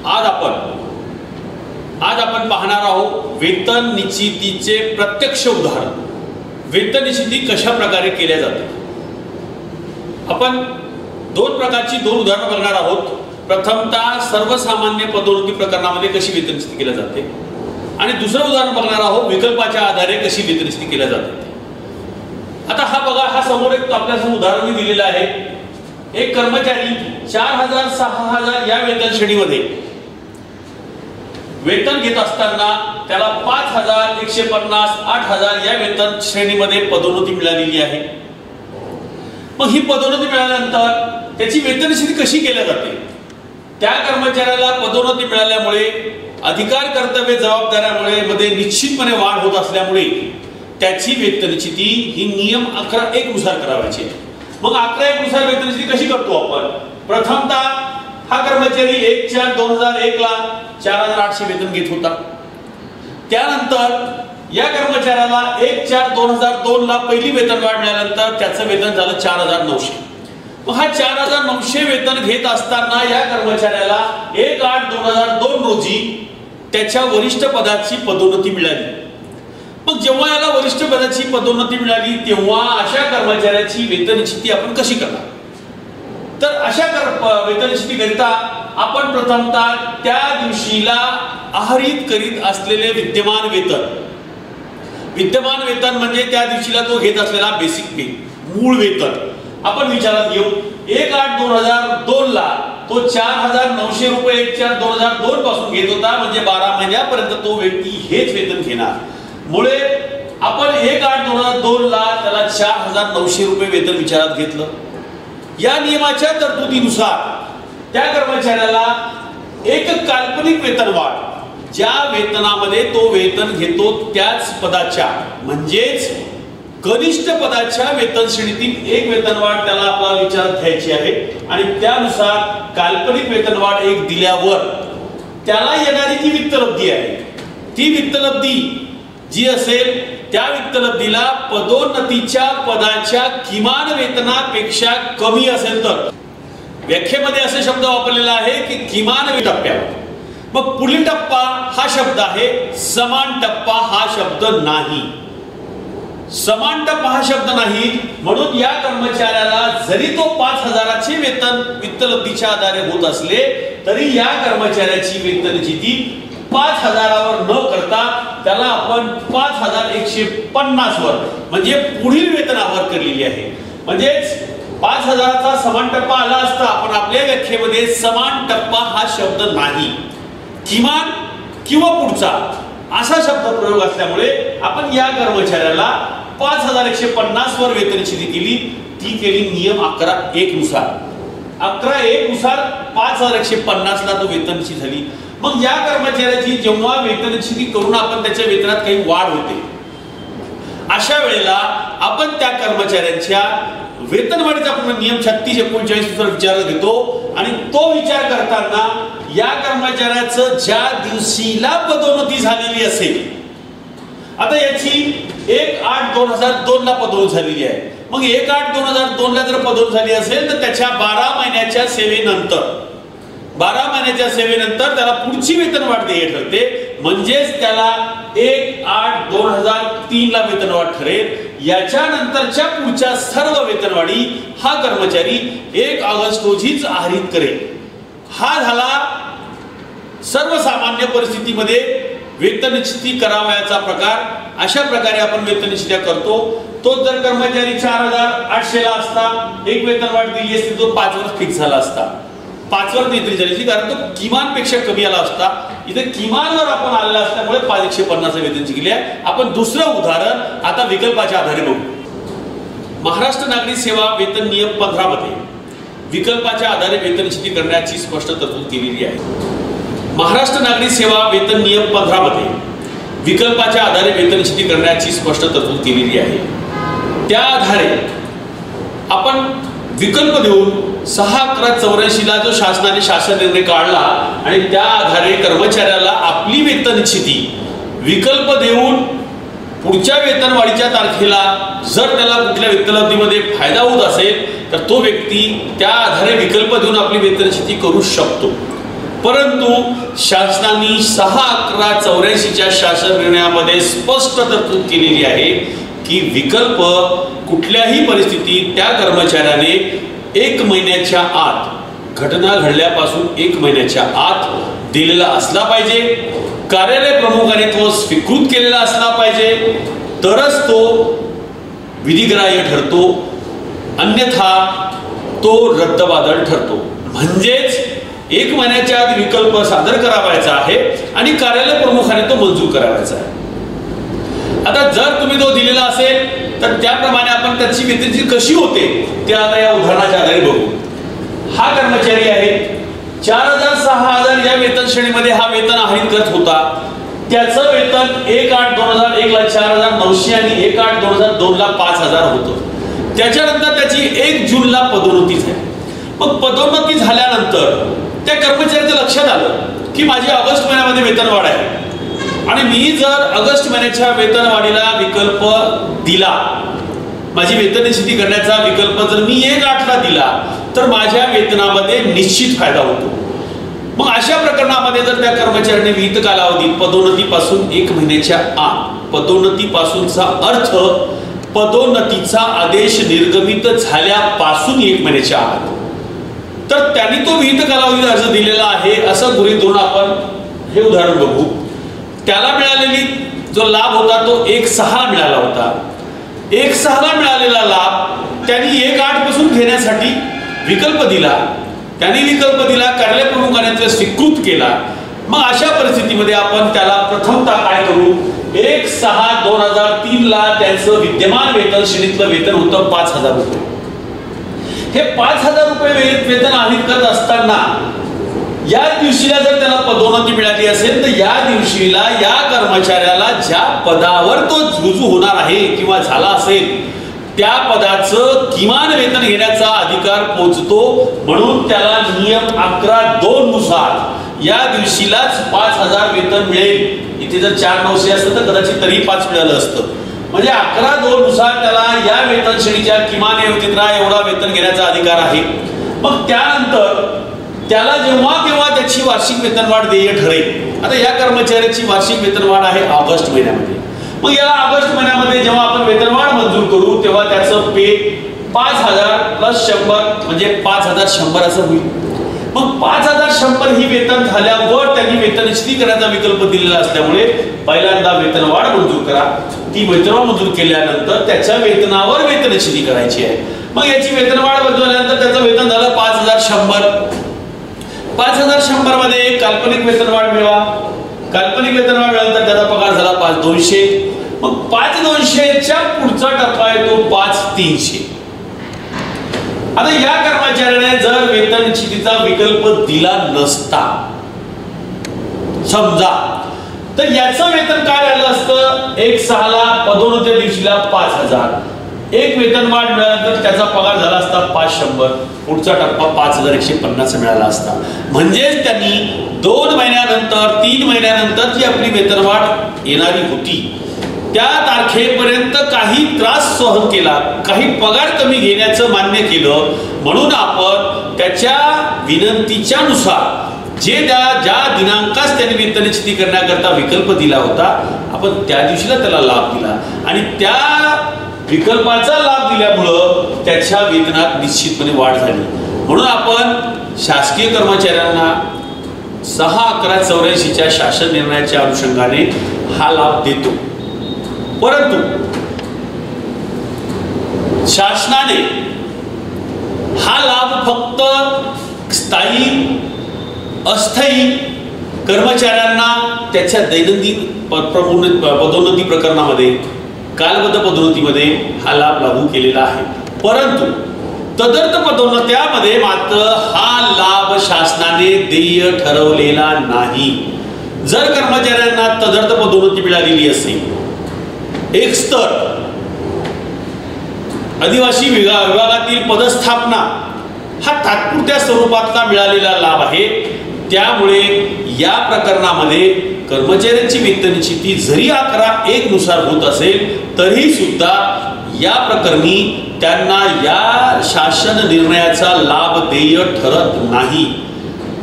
आज आपण पाहणार आहोत वेतन निश्चितीचे प्रत्यक्ष उदाहरण। वेतन निश्चिती कशा प्रकारे केल्या जाते। आपण दोन प्रकारची उदाहरणं बघणार आहोत। प्रथमतः सर्वसामान्य पदोन्नती प्रकरणामध्ये कशी वेतन निश्चिती केली जाते आणि दुसरं उदाहरण बघणार आहोत विकल्पाच्या आधारे कशी वेतन निश्चिती केली जाते। आता हा बघा, हा समोर एक आपल्यासमोर उदाहरण दिलेलं आहे। एक कर्मचारी 4000 6000 या वेतन श्रेणीमध्ये वेतन घेत असताना त्याला 5000 150 8000 या वेतन श्रेणीमध्ये पदोन्नती मिळालेली आहे। मग ही पदोन्नती मिळाल्यानंतर त्याची वेतन निश्चिती कशी केली जाते। त्या कर्मचाऱ्याला पदोन्नती मिळाल्यामुळे अधिकार कर्तव्य जबाबदाऱ्यामुळे मध्ये निश्चितपणे वाढ होत असल्यामुळे त्याची वेतन निश्चिती ही नियम 11(1) नुसार करावायची आहे। मग 11(1) नुसार वेतन निश्चिती कशी करतो आपण। प्रथमतः हा कर्मचारी 1/4/2001 ला 4800 वेतन घेत होता। त्यानंतर या कर्मचाऱ्याला 1/4/2002 ला पहिली वेतनवाढ मिळाल्यानंतर त्याचं वेतन झालं 4900। मग हा 4900 वेतन घेत असताना या कर्मचाऱ्याला 1/8/2002 रोजी त्याच्या वरिष्ठ पदाची पदोन्नती मिळाली। मग जेव्हा याला वरिष्ठ पदाची पदोन्नती मिळाली तेव्हा अशा कर्मचाऱ्याची वेतन निश्चिती आपण कशी करणार। तर अशा वेतन निश्चिती करिता आपण प्रथमतः त्या दिवशीला आहरित करीत असलेले विद्यमान वेतन म्हणजे त्या दिवशीला तो घेत असलेला बेसिक पे मूळ वेतन आपण विचारात घेऊ। 1/8/2002 ला तो 4900 रुपये 1/4/2002 पासून घेत होता, म्हणजे 12 महिन्यापर्यंत तो व्यक्ती हेच वेतन घेणार। मुळे आपण 1/8/2002 ला त्याला 4900 रुपये वेतन विचारात घेतलं। या नियमाच्या तरतुदीनुसार त्या कर्मचाऱ्याला एक काल्पनिक वेतनवाढ ज्या वेतनामध्ये तो वेतन घेतो त्याच पदाच्या म्हणजेच कनिष्ठ पदाच्या वेतन श्रेणीतील एक वेतनवाढ त्याला आपल्याला विचारात घ्यायची आहे आणि त्यानुसार काल्पनिक वेतनवाढ 1 दिल्यावर त्याला येणारी जी वित्तलब्धी आहे ती वित्तलब्धी जी असेल त्या वित्तलब्धीला पदोन्नतीच्या पदाच्या किमान वेतनापेक्षा कमी असेल तर व्याख्येमध्ये असे शब्द वापरलेला आहे की किमान टप्प्यावर। मग पुढील टप्पा हा शब्द आहे, समान टप्पा हा शब्द नाही। समान टप्पा हा शब्द नाही म्हणून या कर्मचाऱ्याला जरी तो 5000चे वेतन वित्तलब्धीच्या आधारे होत असले तरी या कर्मचाऱ्याची वेतन निश्चिती 5000वर न करता त्याला आपण 5150 वर म्हणजे पुढील वेतनावर केलेली आहे। म्हणजेच 5000चा समान टप्पा आला असता पण आपल्या व्याख्येमध्ये समान टप्पा हा शब्द नाही, किमान किंवा पुढचा असा शब्द प्रयोग असल्यामुळे आपण या कर्मचाऱ्याला 5150 वर वेतन निश्चिती केली। ती केली नियम 11(1) नुसार। 11(1) नुसार 5150 ला तो वेतन निश्चित झाली। मग या कर्मचाऱ्याची जेव्हा वेतन निश्चिती करून आपण त्याच्या वेतनात काही वाढ होते अशा वेळेला आपण त्या कर्मचाऱ्यांच्या वेतनवाढीचा आपण नियम 36-39 नुसार विचार घेतो आणि तो विचार करताना या कर्मचाऱ्याचं ज्या दिवशीला पदोन्नती झालेली असेल, आता याची 1/8/2002 ला पदोन्नती झालेली आहे। मग 1/8/2002 ला जर पदोन्नती झाली असेल तर त्याच्या 12 महिन्याच्या सेवेनंतर त्याला पुढची वेतनवाढ देय ठरते। म्हणजेच त्याला 1/8/2003 ला वेतनवाढ ठरेल। याच्या नंतरच्या पुढच्या सर्व वेतनवाढी हा कर्मचारी 1 ऑगस्ट रोजीच आहरित करेल। हा झाला सर्वसामान्य परिस्थितीमध्ये वेतन निश्चिती करावयाचा प्रकार। अशा प्रकारे आपण वेतन निश्चिती करतो। तो जर कर्मचारी 4800 ला असता एक वेतनवाढ दिली असती तो 5 वर फिक्स झाला असता, 5 वर निश्चित झाली कारण तो किमान पेक्षा कमी आला असता। इथे किमानवर आपण आलेला असल्यामुळे 5150 वेतन केले आहे। आपण दुसरं उदाहरण आता विकल्पाच्या आधारे बघू। महाराष्ट्र नागरी सेवा वेतन नियम 15 मध्ये विकल्पाच्या आधारे वेतन निश्चिती करण्याची स्पष्ट तरतूद केलेली आहे। महाराष्ट्र नागरी सेवा वेतन नियम 15 मध्ये विकल्पाच्या आधारे वेतन निश्चिती करण्याची स्पष्ट तरतूद केलेली आहे। त्या आधारे आपण विकल्प देऊन 6/11/84 ला जो शासनाने शासन निर्णय काढला आणि त्या आधारे कर्मचाऱ्याला आपली वेतन निश्चिती विकल्प देऊन पुढच्या वेतनवाढीच्या तारखेला जर त्याला कुठल्या वित्तलब्धीमध्ये फायदा होत असेल तर तो व्यक्ती त्या आधारे विकल्प देऊन आपली वेतन निश्चिती करू शकतो। परंतु शासनाने 6/11/84 शासन निर्णयामध्ये स्पष्ट तरतूद केलेली आहे की विकल्प कुठल्याही परिस्थितीत त्या कर्मचाऱ्याने 1 महिन्याच्या आत, घटना घडल्यापासून 1 महिन्याच्या आत दिलेला असला पाहिजे. कार्यालय प्रमुखाने तो स्वीकृत केलेला असला पाहिजे, तरच तो विधिग्राह्य ठरतो, अन्यथा तो रद्दबातल ठरतो. म्हणजेच 1 महिन्याच्या आत विकल्प सादर करावायचा आहे आणि कार्यालय प्रमुखाने तो मंजूर करावायचा आहे. आता जर तुम्ही तो दिलेला असेल तर त्याप्रमाणे आपण त्याची वेतनची कशी होते ते आता या उदाहरणाच्या आधारे बघू. हा कर्मचारी आहे, 4,000-6,000 या वेतन श्रेणीमध्ये हा वेतन आहरित करत होता. त्याचं वेतन 1/8/2001 ला 4,900 आणि 1/8/2002 ला 5,000 होतं. त्याच्यानंतर त्याची 1 जूनला पदोन्नती झाली. मग पदोन्नती झाल्यानंतर त्या कर्मचाऱ्याच्या लक्षात आलं की माझी ऑगस्ट महिन्यामध्ये वेतनवाढ आहे आणि मी जर ऑगस्ट महिन्याच्या वेतनवाढीला विकल्प दिला, माझी वेतन निश्चिती करण्याचा विकल्प जर मी 1/8 दिला तर माझ्या वेतनामध्ये निश्चित फायदा होतो. मग अशा प्रकरणामध्ये जर त्या कर्मचाऱ्याने विहित कालावधीत पदोन्नतीपासून 1 महिन्याच्या आत, पदोन्नतीपासूनचा अर्थ पदोन्नतीचा आदेश निर्गमित झाल्यापासून 1 महिन्याच्या आत, तर त्यांनी तो विहित कालावधीत अर्ज दिलेला आहे असं गृहीत धरून आपण हे उदाहरण बघू. त्याला मिळालेली जो लाभ होता तो 1/6 मिळाला होता. 1/6 मिळालेला लाभ त्यांनी 1/8 पासून घेण्यासाठी विकल्प दिला. त्यांनी विकल्प दिला, कार्यालय प्रमुखाने तो स्वीकृत केला. मग अशा परिस्थितीमध्ये आपण त्याला प्रथमतः काय करू, 1/6/2003 ला त्यांचं विद्यमान वेतन श्रेणीतलं वेतन होतं 5,000 रुपये. हे 5,000 रुपये वेतन आहरित करत असताना या दिवशीला जर त्याला पदोन्नती मिळाली असेल तर या दिवशीला या कर्मचाऱ्याला ज्या पदावर तो रुजू होणार आहे किंवा झाला असेल त्या पदाचं किमान वेतन घेण्याचा अधिकार पोहोचतो. म्हणून त्याला नियम 11(2) नुसार या दिवशीलाच 5,000 वेतन मिळेल. इथे जर 4,900 असतं तर कदाचित तरी 5 मिळालं असतं. म्हणजे 11(2) नुसार त्याला या वेतन श्रेणीच्या किमान एवढा वेतन घेण्याचा अधिकार आहे. मग त्यानंतर त्याला जेव्हा केव्हा त्याची वार्षिक वेतनवाढ देय ठरेल. आता या कर्मचाऱ्याची वार्षिक वेतनवाढ आहे ऑगस्ट महिन्यामध्ये. मग या ऑगस्ट महिन्यामध्ये जेव्हा आपण वेतनवाढ मंजूर करू तेव्हा त्याचं पे 5,000 + 100 म्हणजे 5,100 असं होईल. मग 5,100 ही वेतन झाल्यावर त्यांनी वेतन निश्चिती करण्याचा विकल्प दिलेला असल्यामुळे पहिल्यांदा वेतनवाढ मंजूर करा. ती वेतनवाढ मंजूर केल्यानंतर त्याच्या वेतनावर वेतन निश्चिती करायची आहे. मग याची वेतनवाढ मंजूर झाल्यानंतर त्याचं वेतन झालं 5,100. 5,100 मध्ये एक काल्पनिक वेतनवाढ मिळवा. काल्पनिक वेतनवाढ मिळाल्यानंतर त्याचा पगार झाला 5,200. मग 5,200च्या पुढचा टप्पा येतो 5,300. आता या कर्मचाऱ्याने जर वेतन निश्चितीचा विकल्प दिला नसता समजा, तर याचं वेतन काय राहिलं असतं, 1/6 ला पदोन्नती दिवशीला 5,000. एक वेतनवाढ मिळाल्यानंतर त्याचा पगार झाला असता 500. पुढचा टप्पा 5,150 मिळाला असता. म्हणजेच त्यांनी 2 महिन्यानंतर 3 महिन्यानंतर जी आपली वेतनवाढ येणारी होती त्या तारखेपर्यंत काही त्रास सहन केला, काही पगार कमी घेण्याचं मान्य केलं. म्हणून आपण त्याच्या विनंतीच्या नुसार ज्या दिनांकास त्यांनी वेतन निश्चिती करण्याकरता विकल्प दिला होता आपण त्या दिवशीला त्याला लाभ दिला आणि त्या विकल्पाचा लाभ दिल्यामुळं त्याच्या वेतनात निश्चितपणे वाढ झाली. म्हणून आपण शासकीय कर्मचाऱ्यांना 6/11/84 शासन निर्णयाच्या अनुषंगाने हा लाभ देतो. परंतु शासनाने हा लाभ फक्त स्थायी अस्थायी कर्मचाऱ्यांना त्याच्या दैनंदिन पदोन्नती प्रकरणामध्ये, कालबद्ध पदोन्नतीमध्ये हा लाभ लागू केलेला आहे. परंतु तदर्थ पदोन्नत्यामध्ये मात्र हा लाभ शासनाने देय ठरवलेला नाही. जर कर्मचाऱ्यांना तदर्थ पदोन्नती मिळालेली असेल, एक स्तर आदिवासी विभागातील पदस्थापना हा तात्पुरत्या स्वरूपातला मिळालेला लाभ आहे. त्यामुळे या प्रकरणामध्ये कर्मचाऱ्यांची वेतन निश्चिती जरी 11(1) नुसार होत असेल तरी सुद्धा या प्रकरणी त्यांना या शासन निर्णयाचा लाभ देय ठरत नाही.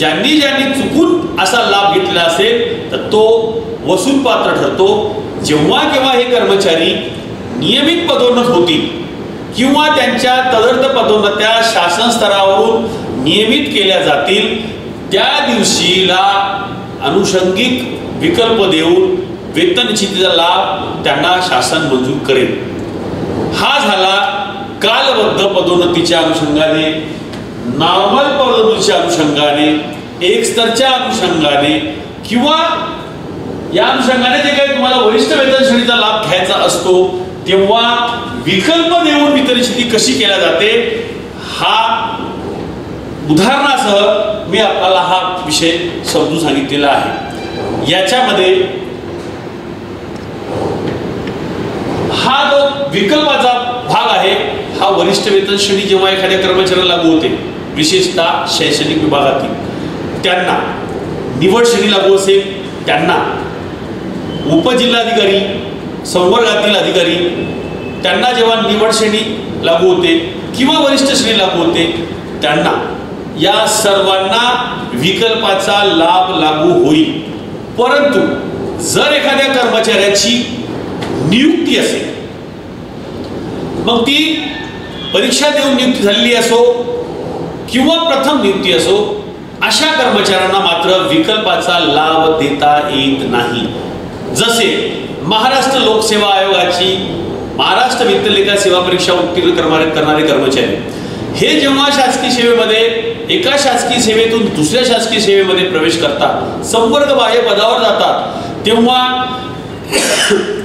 ज्यांनी चुकून असा लाभ घेतलेला असेल तर तो वसूल पात्र ठरतो. जेव्हा केव्हा हे कर्मचारी नियमित पदोन्नत होतील किंवा त्यांच्या तदर्थ पदोन्नत्या शासन स्तरावरून नियमित केल्या जातील त्या दिवशीला अनुषंगिक विकल्प देऊन वेतन निश्चितीचा लाभ त्यांना शासन मंजूर करेल. हा झाला कालबद्ध पदोन्नतीच्या अनुषंगाने, नॉर्मल पदोन्नतीच्या अनुषंगाने, एक स्तरच्या अनुषंगाने किंवा या अनुषंगाने जे काही तुम्हाला वरिष्ठ वेतन श्रेणीचा लाभ घ्यायचा असतो तेव्हा विकल्प देऊन वेतन निश्चिती कशी केल्या जाते हा उदाहरणासह मी आपल्याला हा विषय समजून सांगितलेला आहे. याच्यामध्ये हा जो विकल्पाचा भाग आहे हा वरिष्ठ वेतन श्रेणी जेव्हा एखाद्या कर्मचाऱ्याला लागू होते, विशेषतः शैक्षणिक विभागातील त्यांना, निवड श्रेणी लागू असेल त्यांना, उपजिल्हाधिकारी संवर्गातील अधिकारी त्यांना जेव्हा निवड श्रेणी लागू होते किंवा वरिष्ठ श्रेणी लागू होते त्यांना, या सर्वांना विकल्पाचा लाभ लागू होईल. परंतु जर एखाद्या कर्मचाऱ्याची नियुक्ती असेल, मग ती परीक्षा देऊन नियुक्ती झालेली असो किंवा प्रथम नियुक्ती असो, अशा कर्मचाऱ्यांना मात्र विकल्पाचा लाभ देता येत नाही. जसे महाराष्ट्र लोकसेवा आयोगाची महाराष्ट्र वित्त लेखा सेवा परीक्षा उत्तीर्ण करणारे कर्मचारी हे जेव्हा शासकीय सेवेमध्ये एका शासकीय सेवेतून दुसऱ्या शासकीय सेवेमध्ये प्रवेश करतात, संवर्ग बाह्य पदावर जातात, तेव्हा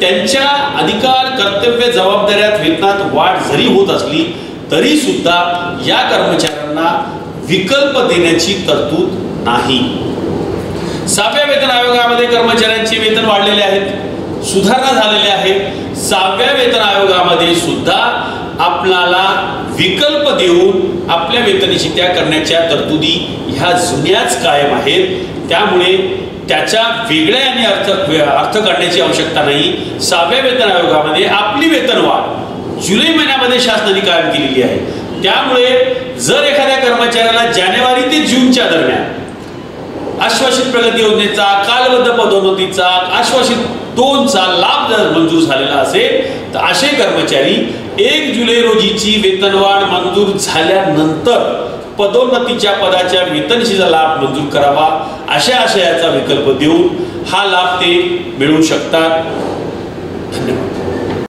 त्यांच्या अधिकार, कर्तव्य, जबाबदाऱ्यात वेतनात वाढ जरी होत असली तरी सुद्धा या कर्मचाऱ्यांना विकल्प देण्याची तरतूद नाही. 7व्या वेतन आयोगामध्ये कर्मचाऱ्यांचे वेतन वाढलेले आहेत, सुधारणा झालेल्या आहेत. 7व्या वेतन आयोगामध्ये सुद्धा आपल्याला विकल्प देऊन आपल्या वेतन निश्चित्या करण्याच्या तरतुदी ह्या जुन्याच कायम आहेत. त्यामुळे त्याच्या वेगळ्या आणि अर्थ काढण्याची आवश्यकता नाही. 7व्या वेतन आयोगामध्ये आपली वेतनवाढ जुलै महिन्यामध्ये शासनाने कायम केलेली आहे. त्यामुळे जर एखाद्या कर्मचाऱ्याला जानेवारी ते जूनच्या दरम्यान आश्वासित प्रगती योजनेचा, कालबद्ध पदोन्नतीचा, आश्वासित 2चा लाभ जर मंजूर झालेला असेल तर असे कर्मचारी 1 जुलै रोजीची वेतनवाढ मंजूर झाल्यानंतर पदोन्नतीच्या पदाच्या वेतनशीचा लाभ मंजूर करावा, अशा आशयाचा विकल्प देऊन हा लाभ ते मिळवू शकतात.